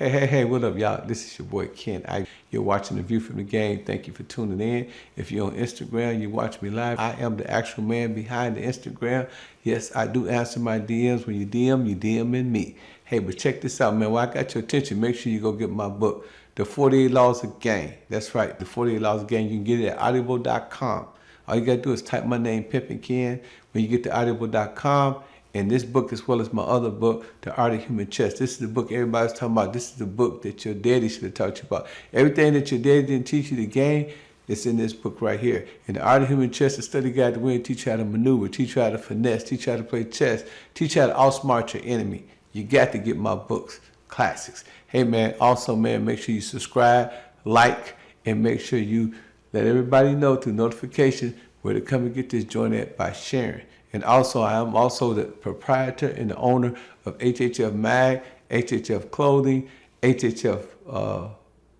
Hey, what up, y'all? This is your boy Ken. You're watching The View from the Game. Thank you for tuning in. If you're on Instagram, you watch me live. I am the actual man behind the Instagram. Yes, I do answer my DMs. When you DMing me. Hey, but check this out, man. While I got your attention, make sure you go get my book, The 48 Laws of Game. That's right, The 48 Laws of Game. You can get it at audible.com. All you gotta do is type my name, Pimpin Ken, when you get to audible.com. And this book, as well as my other book, The Art of Human Chess. This is the book everybody's talking about. This is the book that your daddy should have taught you about. Everything that your daddy didn't teach you the game, it's in this book right here. And The Art of Human Chess, a study guide to win, teach you how to maneuver, teach you how to finesse, teach you how to play chess, teach you how to outsmart your enemy. You got to get my books, classics. Hey, man, also, man, make sure you subscribe, like, and make sure you let everybody know through notification where to come and get this joint at by sharing. And also, I am also the proprietor and the owner of HHF Mag, HHF Clothing, HHF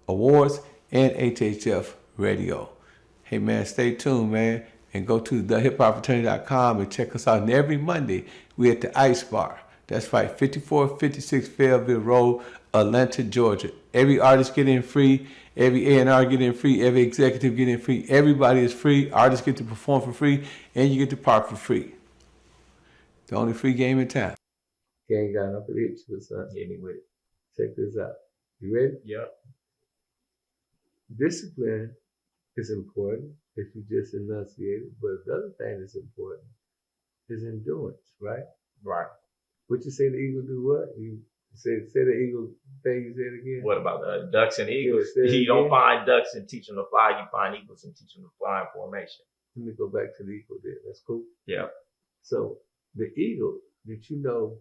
Awards, and HHF Radio. Hey, man, stay tuned, man, and go to thehiphopfraternity.com and check us out. And every Monday, we're at the Ice Bar. That's right, 5456 Fayetteville Road, Atlanta, Georgia. Every artist get in free. Every A&R get in free. Every executive get in free. Everybody is free. Artists get to perform for free, and you get to park for free. The only free game in town. Gang got enough of it, son. Hit me with it. Check this out. You ready? Yep. Discipline is important if you just enunciate it, but the other thing that's important is endurance, right? Right. What you say the eagle do what? You say the eagle thing, you said again? What about the ducks and eagles? Yeah, you don't find ducks and teach them to fly, you find eagles and teach them to fly in formation. Let me go back to the eagle then. That's cool? Yeah. So the eagle, did you know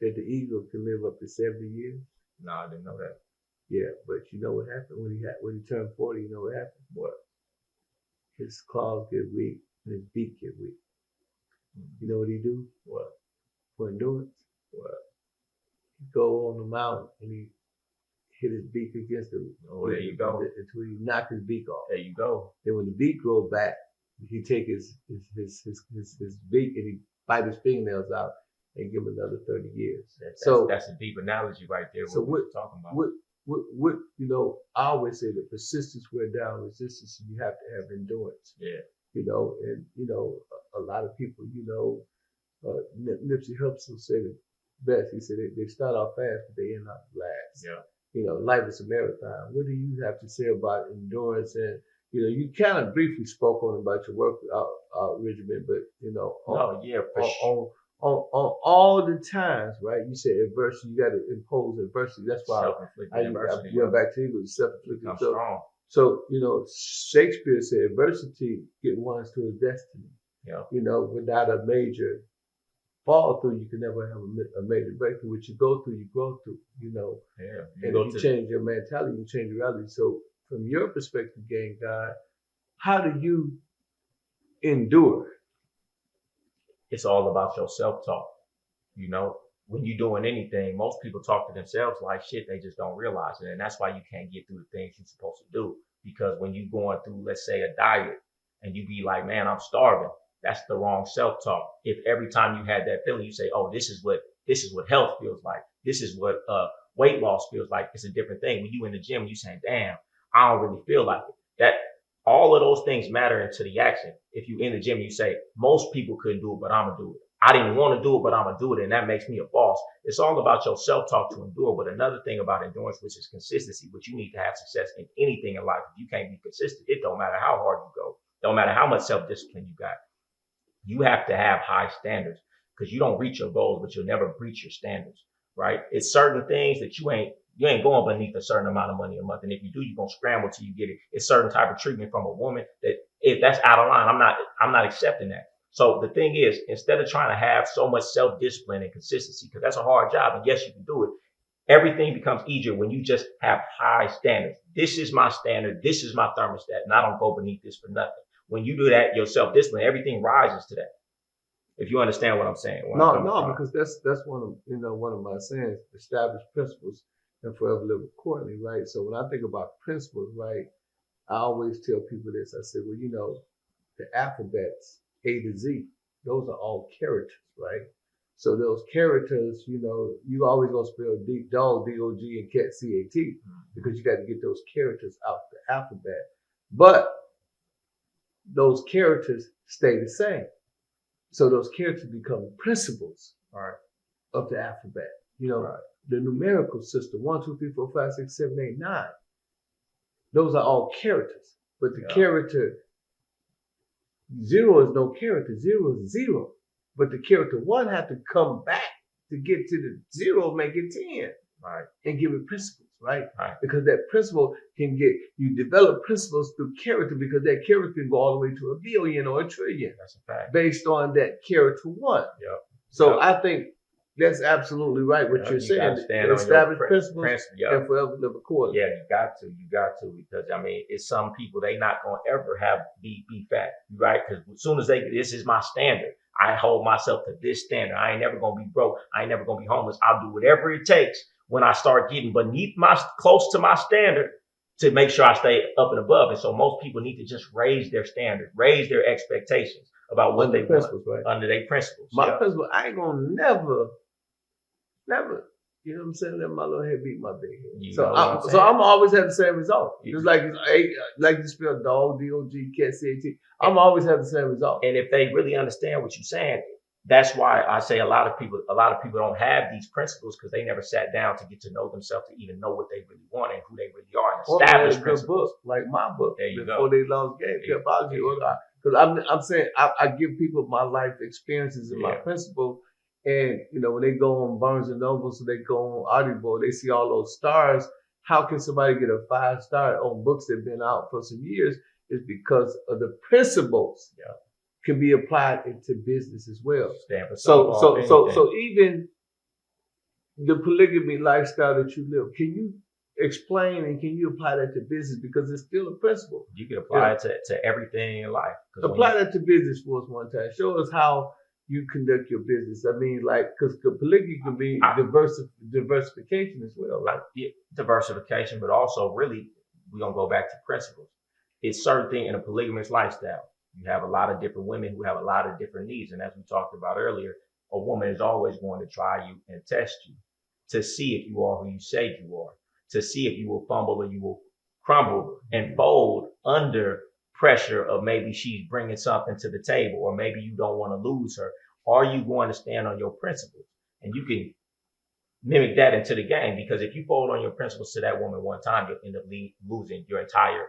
that the eagle can live up to 70 years? No, I didn't know that. Yeah, but you know what happened when he turned 40? You know what happened? What? His claws get weak and his beak get weak. You know what he do? What? For endurance? What? He go on the mountain and he hit his beak against the. Oh, there you go. Until he knock his beak off. There you go. Then when the beak grow back, he take his beak and he bite his fingernails out and give him another 30 years. That's a deep analogy right there. So what we're talking about. What you know, I always say that persistence wear down resistance, and you have to have endurance. Yeah. You know, and you know, a lot of people, you know, Nipsey Hussle said it best. He said they start off fast, but they end up last. Yeah. You know, life is a marathon. What do you have to say about endurance? And you know, you kind of briefly spoke on about your work regimen, but you know, on all the times, right? You said adversity, you got to impose adversity. That's why I went back to English, self-inflicted. I'm strong. So, you know, Shakespeare said adversity get ones to his destiny. Yeah. You know, without a major fall through, you can never have a major breakthrough. What you go through, you grow through, you know. Yeah. And if you change your mentality, you change your reality. So from your perspective, Gang God, how do you endure? It's all about your self-talk. You know, when you're doing anything, most people talk to themselves like shit, they just don't realize it. And that's why you can't get through the things you're supposed to do. Because when you're going through, let's say, a diet, and you be like, man, I'm starving, that's the wrong self-talk. If every time you had that feeling, you say, oh, this is what health feels like. This is what weight loss feels like. It's a different thing. When you in the gym, you saying, damn, I don't really feel like it. That all of those things matter into the action. If you in the gym, you say, most people couldn't do it, but I'm gonna do it. I didn't want to do it, but I'm gonna do it, and that makes me a boss. It's all about your self-talk to endure. But another thing about endurance, which is consistency, which you need to have success in anything in life. If you can't be consistent, it don't matter how hard you go, don't matter how much self-discipline you got. You have to have high standards because you don't reach your goals, but you'll never breach your standards, right? It's certain things that you ain't going beneath a certain amount of money a month. And if you do, you're going to scramble till you get it. It's certain type of treatment from a woman that if that's out of line, I'm not accepting that. So the thing is, instead of trying to have so much self-discipline and consistency, because that's a hard job, and yes, you can do it, everything becomes easier when you just have high standards. This is my standard. This is my thermostat, and I don't go beneath this for nothing. When you do that, your self-discipline, everything rises to that. If you understand what I'm saying. Because that's one of my sayings, establish principles and forever live accordingly, right? So when I think about principles, right, I always tell people this. I say, well, you know, the alphabets, A to Z, those are all characters, right? So those characters, you always gonna spell dog, D-O-G, and cat, C-A-T, because you got to get those characters out the alphabet. But those characters stay the same. So those characters become principles of the alphabet. The numerical system, 1, 2, 3, 4, 5, 6, 7, 8, 9. Those are all characters. But the character 0 is no character. 0 is 0. But the character 1 have to come back to get to the 0, make it 10. Right. And give it principles, right? Right. Because that principle you develop principles through character, because that character can go all the way to a billion or a trillion. That's a fact. Based on that character 1. Yep. So I think that's absolutely right what you're saying. Establish principles and forever live accordingly. Yeah, you got to, because it's some people, they not gonna ever be fat, right? Because as soon as this is my standard, I hold myself to this standard. I ain't never gonna be broke. I ain't never gonna be homeless. I'll do whatever it takes when I start getting close to my standard to make sure I stay up and above. And so most people need to just raise their standard, raise their expectations about what they want under their principles. My principle, I ain't gonna never, you know what I'm saying? Let my little head beat my big head. So I'm always have the same result. Just like you spell dog, D-O-G, cat, C-A-T. I'm always have the same result. And if they really understand what you're saying, that's why I say a lot of people don't have these principles, because they never sat down to get to know themselves, to even know what they really want and who they really are, and establish principles. Book, like my book, there you Before go. They Lost Game, because I'm saying I give people my life experiences and my principle. And when they go on Barnes and Noble, so they go on Audible, they see all those stars. How can somebody get a 5-star on books that have been out for some years? It's because of the principles can be applied into business as well. So even the polygamy lifestyle that you live, can you explain and can you apply that to business? Because it's still a principle. You can apply it to everything in life. Apply that to business for us one time. Show us how you conduct your business. Because polygamy can be diversification as well, right? Yeah, diversification, but also really, we're going to go back to principles. It's certain thing in a polygamous lifestyle. You have a lot of different women who have a lot of different needs. And as we talked about earlier, a woman is always going to try you and test you to see if you are who you say you are, to see if you will fumble or you will crumble and fold under pressure of maybe she's bringing something to the table, or maybe you don't want to lose her. Are you going to stand on your principles? And you can mimic that into the game, because if you fold on your principles to that woman one time, you'll end up losing your entire,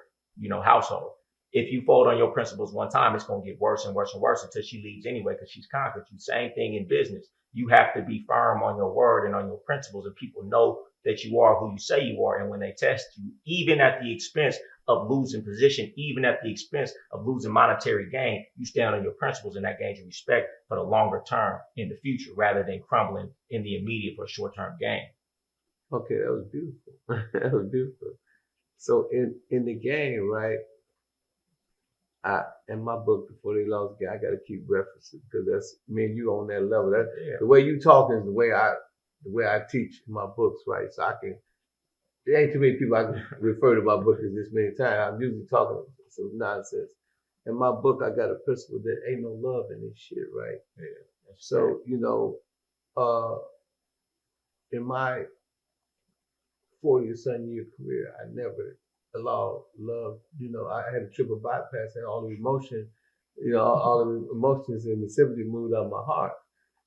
household. If you fold on your principles one time, it's going to get worse and worse and worse until she leaves anyway, because she's conquered you. Same thing in business. You have to be firm on your word and on your principles, and people know that you are who you say you are. And when they test you, even at the expense of losing position, even at the expense of losing monetary gain, you stand on your principles, and that gains you respect for the longer term in the future, rather than crumbling in the immediate for a short-term gain. Okay, that was beautiful. That was beautiful. So in the game, right? In my book, Before They Lost Game, I got to keep referencing, because that's you on that level. The way you talk is the way I teach in my books, right? So there ain't too many people I can refer to my book as this many times. I'm usually talking some nonsense. In my book, I got a principle that ain't no love in this shit, right? Yeah. So, in my 40-some year career, I never allowed love. I had a triple bypass, and all the emotion, all the emotions and the sympathy moved out of my heart,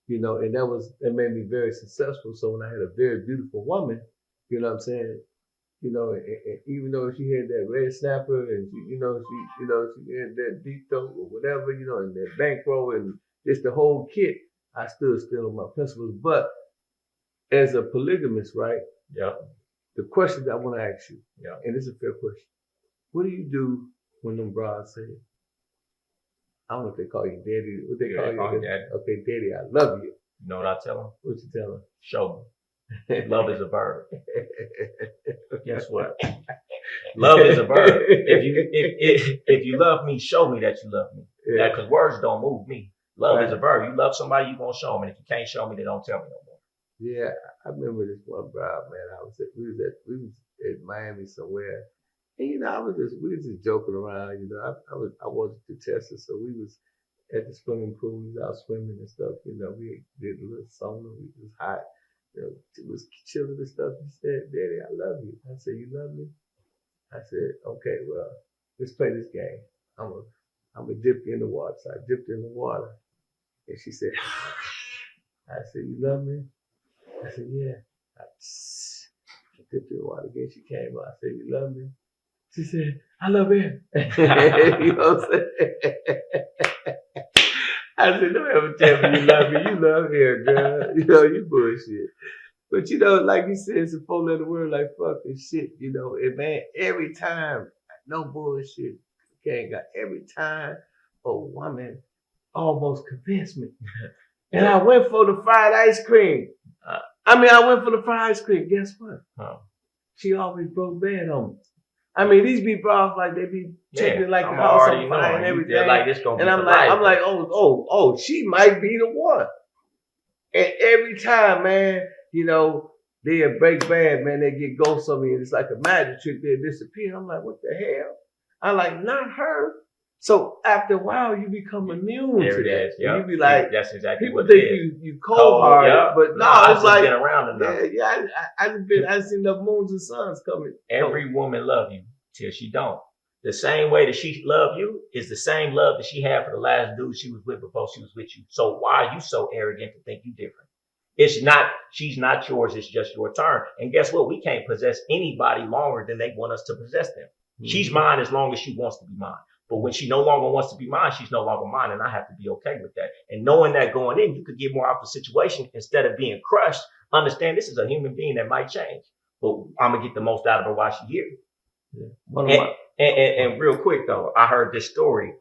and that made me very successful. So when I had a very beautiful woman, you know what I'm saying, and even though she had that red snapper and she had that deep throat or whatever, and that bankroll and just the whole kit, I stood still on my principles. But as a polygamist, right? Yeah. The question that I want to ask you, yeah, and this is a fair question. What do you do when them broads say, I don't know if they call you daddy, what they call you? Daddy. Okay, daddy, I love you. You know what I tell them? What you tell them? Show me. Love is a verb. Guess what? Love is a verb. If you love me, show me that you love me. Yeah. Because words don't move me. Love is a verb. You love somebody, you gonna show them. And if you can't show me, then don't tell me no more. Yeah, I remember this one bride, man. We was at Miami somewhere, and we was just joking around. I wanted to test her, so we was at the swimming pool. We was out swimming and stuff. You know, we did a little sauna. We was hot. You know, it was chilling and stuff. He said, "Daddy, I love you." I said, "You love me?" I said, "Okay, well, let's play this game. I'm a dip you in the water." So I dipped in the water, and she said, "I said, you love me?" I said, "Yeah." I dipped in the water again. She came up. I said, "You love me?" She said, "I love him." You know what I'm saying? I said, "Don't ever tell me you love me. You love him, girl. You know, you bullshit." But you know, like you said, it's a 4-letter word like fuck and shit, you know. And man, every time, no bullshit, okay, got every time a woman almost convinced me. And I went for the fried ice cream. I went for the fried ice cream. Guess what? She always broke bad on me. I mean, these be bras like they be taking it like the house on fire and everything. Like this gonna and I'm like, oh, she might be the one. And every time, man, you know, they'll break bad, man, they get ghosts on me, and it's like a magic trick, they'll disappear. I'm like, what the hell? I'm like, not her. So after a while, you become immune to that. Yep. You be like, that's exactly people think you cold-hearted, but no, it's like, been around enough. I've seen enough moons and suns coming. Every woman love you till she don't. The same way that she love you is the same love that she had for the last dude she was with before she was with you. So why are you so arrogant to think you different? It's not, she's not yours, it's just your turn. And guess what? We can't possess anybody longer than they want us to possess them. Mm-hmm. She's mine as long as she wants to be mine. But when she no longer wants to be mine, she's no longer mine, and I have to be okay with that. And knowing that going in, you could get more out of the situation instead of being crushed. Understand this is a human being that might change, but I'm gonna get the most out of her while she's here. Yeah. And real quick though, I heard this story.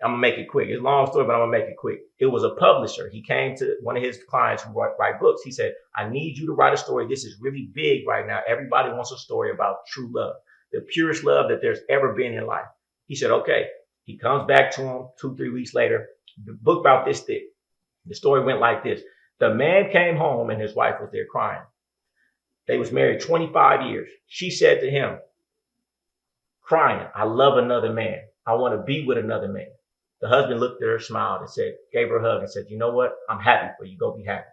I'm gonna make it quick. It's a long story, but I'm gonna make it quick. It was a publisher. He came to one of his clients who write books. He said, "I need you to write a story. This is really big right now. Everybody wants a story about true love, the purest love that there's ever been in life." He said, "Okay." He comes back to him 2-3 weeks later. The book about this thick. The story went like this. The man came home and his wife was there crying. They was married 25 years. She said to him, crying, "I love another man. I want to be with another man." The husband looked at her, smiled, and said, gave her a hug and said, "You know what? I'm happy for you. Go be happy."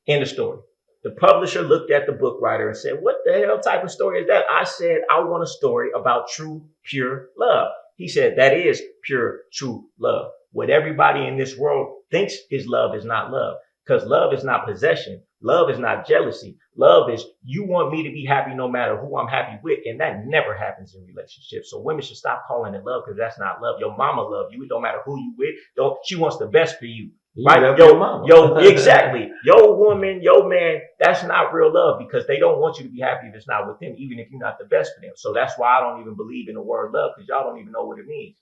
End of story. The publisher looked at the book writer and said, "What the hell type of story is that?" I said, "I want a story about true, pure love." He said, "That is pure, true love. What everybody in this world thinks is not love. Because love is not possession. Love is not jealousy. Love is you want me to be happy no matter who I'm happy with." And that never happens in relationships. So women should stop calling it love because that's not love. Your mama loves you. It don't matter who you with. She wants the best for you. Right? Exactly. Your woman, your man, that's not real love because they don't want you to be happy if it's not with them, even if you're not the best for them. So that's why I don't even believe in the word love because y'all don't even know what it means.